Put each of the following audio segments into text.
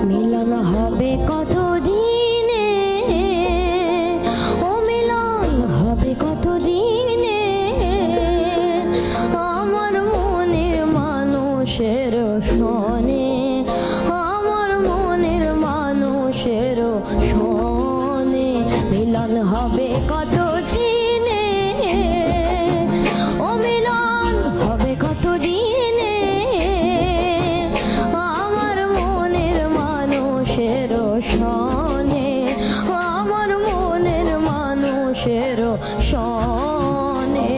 মিলন হবে কত দিনে, ও মিলন হবে কত দিনে, আমার মনের মানুষের শোনে, আমার মনের মানুষের শোনে। মিলন হবে কত দিনে, ও মিলন হবে কত দিনে, আমার মনের মানুষের শোনে, আমার মনের মানুষের শোনে।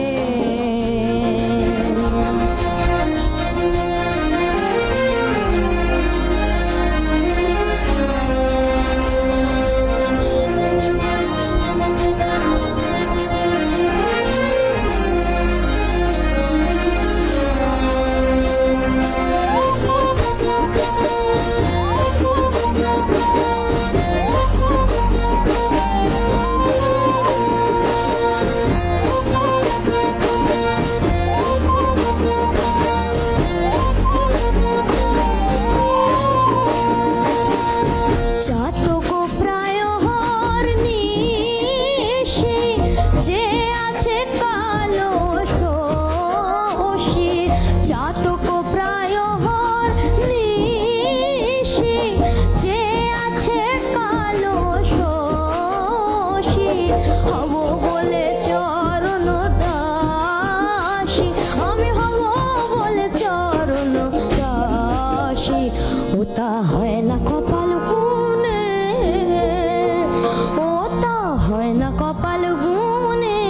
ওটা হয় না কপাল গুনে, ওটা হয় না কপাল গুনে,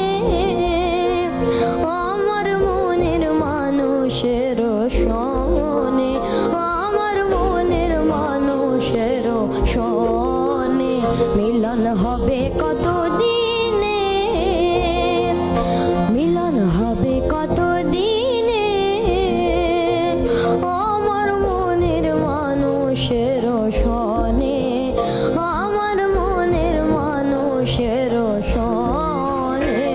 আমার মনের মানুষের শোনে, আমার মনের মানুষের শোনে। মিলন হবে কত দিনে, মিলন হবে কত দিনে, আমার মনের মানুষের শোনে, আমার মনের মানুষের শোনে।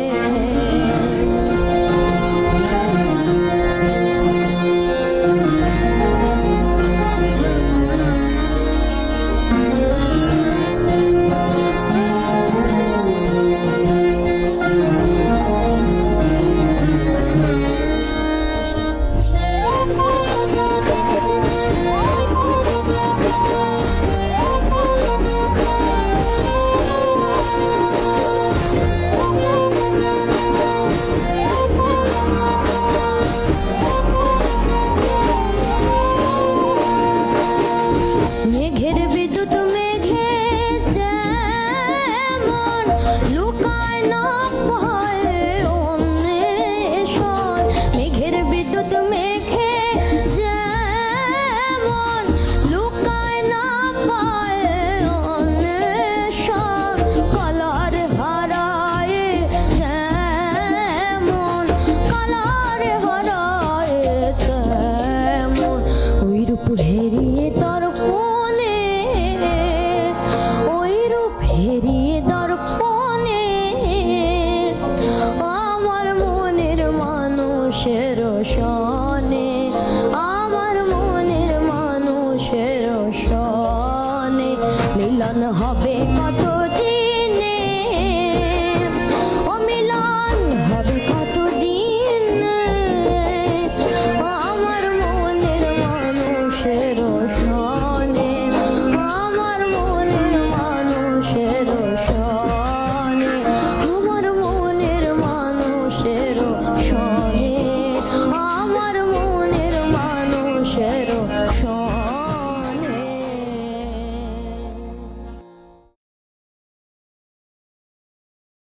মেঘের বিদ্যুৎ মেঘে যেমন লুকায় না পায় অন্বেষণ, মেঘের বিদ্যুৎ মেঘে যেমন লুকায় না পায় অন্বেষণ, কালার হারায় যেমন, কালার হারায় তেমন, ওই রূপ হেরিয়ে দর্পণে, ওই রূপ হেরিয়ে দর্পণে, আমার মনের মানুষের শোনে, আমার মনের মানুষের শোনে। মিলন হবে কত দিনে, ও মিলন হবে কত দিনে, আমার মনের মানুষের শোনে, আমার মনের মানুষের শোনে।